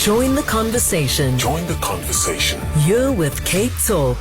Join the conversation. Join the conversation. You're with CapeTalk.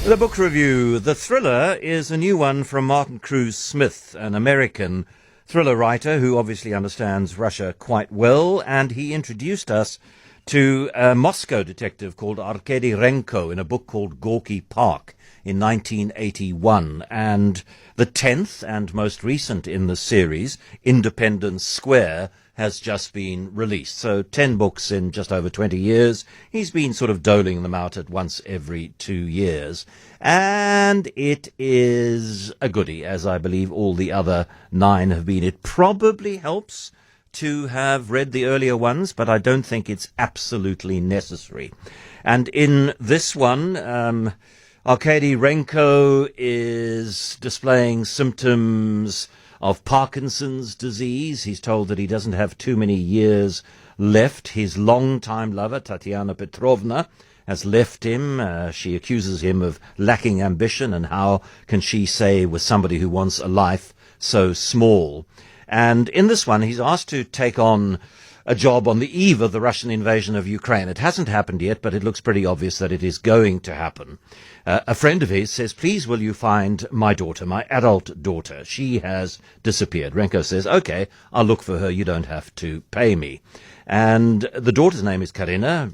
The book review. The thriller is a new one from Martin Cruz Smith, an American thriller writer who obviously understands Russia quite well, and he introduced us to a Moscow detective called Arkady Renko in a book called Gorky Park in 1981, and the 10th and most recent in the series, Independence Square, has just been released. So 10 books in just over 20 years. He's been sort of doling them out at once every 2 years. And it is a goodie, as I believe all the other 9 have been. It probably helps to have read the earlier ones, but I don't think it's absolutely necessary. And in this one, Arkady Renko is displaying symptoms of Parkinson's disease. He's told that he doesn't have too many years left. His longtime lover, Tatiana Petrovna, has left him. She accuses him of lacking ambition, and how can she say with somebody who wants a life so small? And in this one, he's asked to take on a job on the eve of the Russian invasion of Ukraine. It hasn't happened yet, but it looks pretty obvious that it is going to happen. A friend of his says, "Please will you find my daughter, my adult daughter. She has disappeared." Renko says, "Okay, I'll look for her. You don't have to pay me." And the daughter's name is Karina.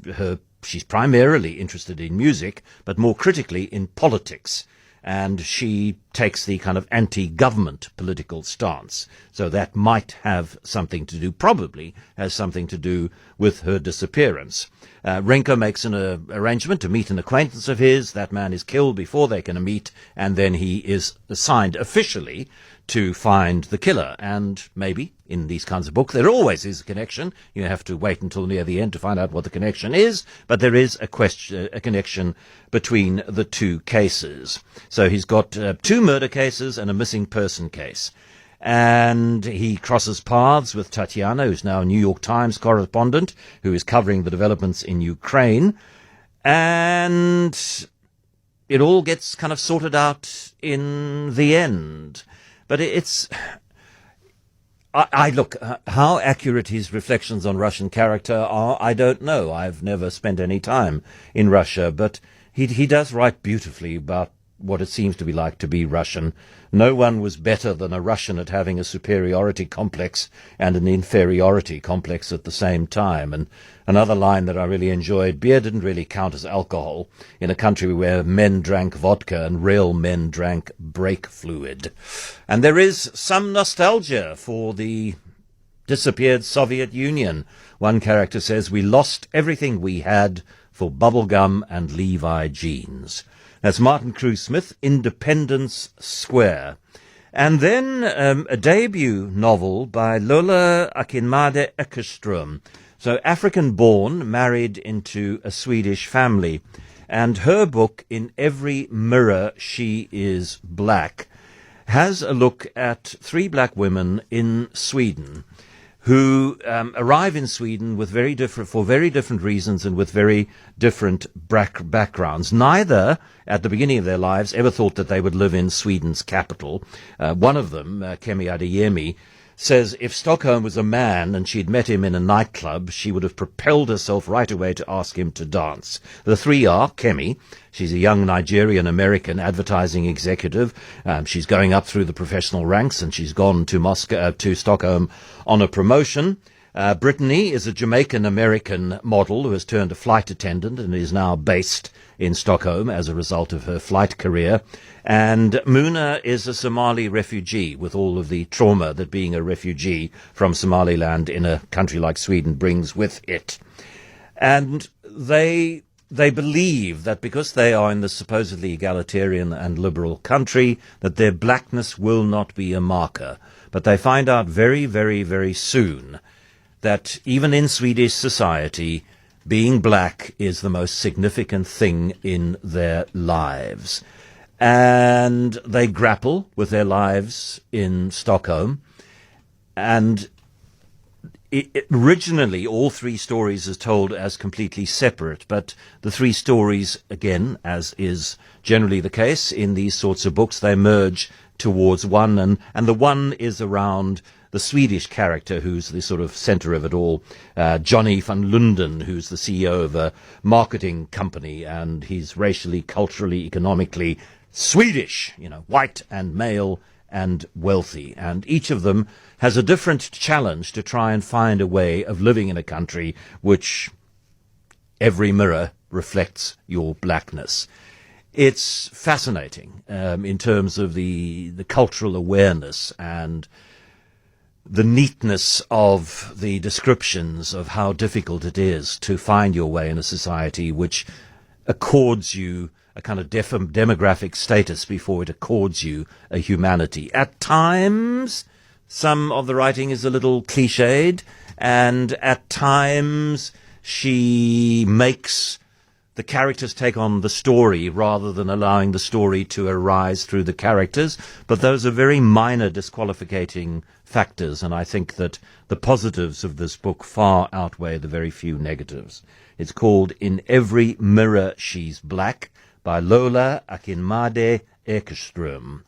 She's primarily interested in music, but more critically in politics. And she takes the kind of anti-government political stance. So that might have something to do, probably has something to do with her disappearance. Renko makes an arrangement to meet an acquaintance of his. That man is killed before they can meet, and then he is assigned officially to find the killer. And maybe, in these kinds of books, there always is a connection. You have to wait until near the end to find out what the connection is, but there is a connection between the two cases. So he's got 2 murder cases and a missing person case. And he crosses paths with Tatiana, who's now a New York Times correspondent, who is covering the developments in Ukraine. And it all gets kind of sorted out in the end. But I look, how accurate his reflections on Russian character are, I don't know. I've never spent any time in Russia, but he does write beautifully about what it seems to be like to be Russian. No one was better than a Russian at having a superiority complex and an inferiority complex at the same time. And another line that I really enjoyed, beer didn't really count as alcohol in a country where men drank vodka and real men drank brake fluid. And there is some nostalgia for the disappeared Soviet Union. One character says, "We lost everything we had for bubblegum and Levi jeans." That's Martin Cruz Smith, Independence Square. And then a debut novel by Lola Akinmande Akerstrom. So African-born, married into a Swedish family. And her book, In Every Mirror She Is Black, has a look at 3 black women in Sweden who arrive in Sweden with for very different reasons and with very different backgrounds. Neither, at the beginning of their lives, ever thought that they would live in Sweden's capital. One of them, Kemi Adeyemi, says if Stockholm was a man and she'd met him in a nightclub, she would have propelled herself right away to ask him to dance. The 3 are Kemi. She's a young Nigerian-American advertising executive. She's going up through the professional ranks, and she's gone to Stockholm on a promotion. Brittany is a Jamaican-American model who has turned a flight attendant and is now based in Stockholm as a result of her flight career. And Muna is a Somali refugee, with all of the trauma that being a refugee from Somaliland in a country like Sweden brings with it. And they believe that because they are in the supposedly egalitarian and liberal country, that their blackness will not be a marker. But they find out very, very, very soon that even in Swedish society, being black is the most significant thing in their lives. And they grapple with their lives in Stockholm. And originally, all 3 stories are told as completely separate, but the 3 stories, again, as is generally the case in these sorts of books, they merge towards one, and the one is around the Swedish character who's the sort of center of it all, Johnny van Lunden, who's the CEO of a marketing company, and he's racially, culturally, economically Swedish, white and male and wealthy. And each of them has a different challenge to try and find a way of living in a country which every mirror reflects your blackness. It's fascinating in terms of the cultural awareness and the neatness of the descriptions of how difficult it is to find your way in a society which accords you a kind of demographic status before it accords you a humanity. At times, some of the writing is a little cliched, and at times she makes the characters take on the story rather than allowing the story to arise through the characters. But those are very minor disqualifying factors, and I think that the positives of this book far outweigh the very few negatives. It's called In Every Mirror She's Black by Lola Akinmande Akerstrom.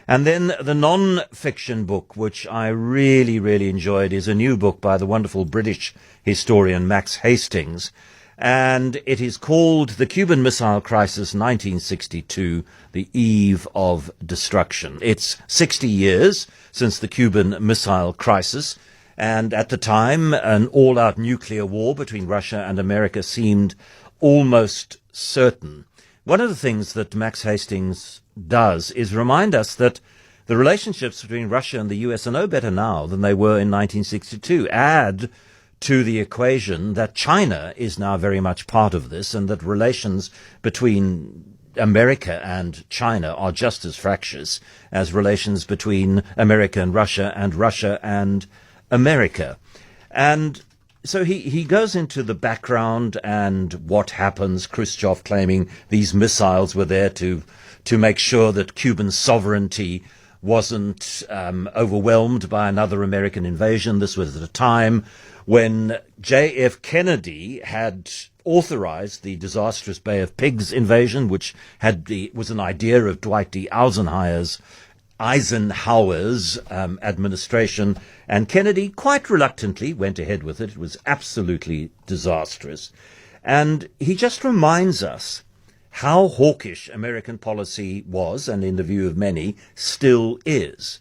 And then the non-fiction book, which I really, really enjoyed, is a new book by the wonderful British historian Max Hastings. And it is called The Cuban Missile Crisis 1962, The Eve of Destruction. It's 60 years since the Cuban Missile Crisis, and at the time an all-out nuclear war between Russia and America seemed almost certain. One of the things that Max Hastings does is remind us that the relationships between Russia and the US are no better now than they were in 1962. Add to the equation that China is now very much part of this, and that relations between America and China are just as fractious as relations between America and Russia and America. And so he goes into the background and what happens, Khrushchev claiming these missiles were there to make sure that Cuban sovereignty wasn't overwhelmed by another American invasion. This was at a time when J.F. Kennedy had authorized the disastrous Bay of Pigs invasion, which was an idea of Dwight D. Eisenhower's administration, and Kennedy quite reluctantly went ahead with it. It was absolutely disastrous. And he just reminds us how hawkish American policy was, and in the view of many, still is,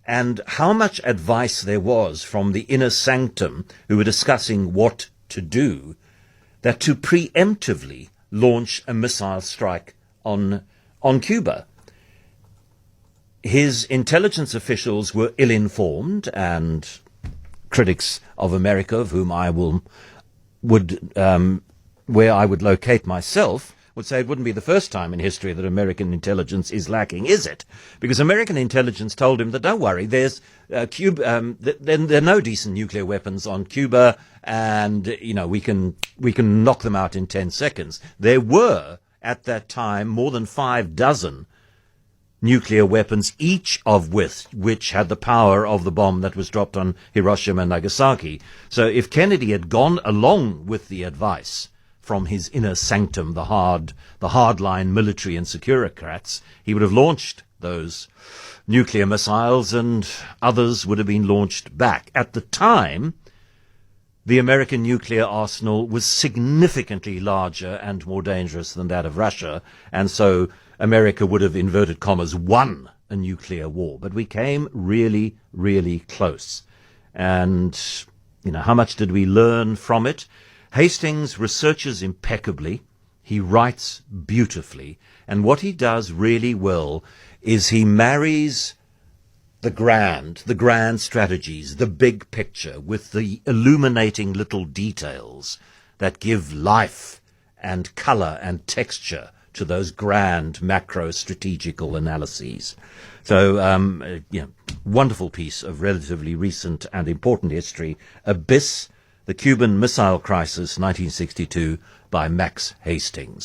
and how much advice there was from the inner sanctum who were discussing what to do, that to preemptively launch a missile strike on Cuba. His intelligence officials were ill-informed, and critics of America, of whom where I would locate myself, would say it wouldn't be the first time in history that American intelligence is lacking, is it? Because American intelligence told him that don't worry, there's there are no decent nuclear weapons on Cuba, and we can knock them out in 10 seconds. There were at that time more than 5 dozen nuclear weapons, each of which had the power of the bomb that was dropped on Hiroshima and Nagasaki. So if Kennedy had gone along with the advice from his inner sanctum, the hardline military and securocrats, he would have launched those nuclear missiles, and others would have been launched back. At the time, the American nuclear arsenal was significantly larger and more dangerous than that of Russia, and so America would have, inverted commas, won a nuclear war. But we came really, really close. And, how much did we learn from it? Hastings researches impeccably. He writes beautifully. And what he does really well is he marries the grand strategies, the big picture, with the illuminating little details that give life and color and texture to those grand macro-strategical analyses. So, wonderful piece of relatively recent and important history, Abyss, The Cuban Missile Crisis, 1962, by Max Hastings.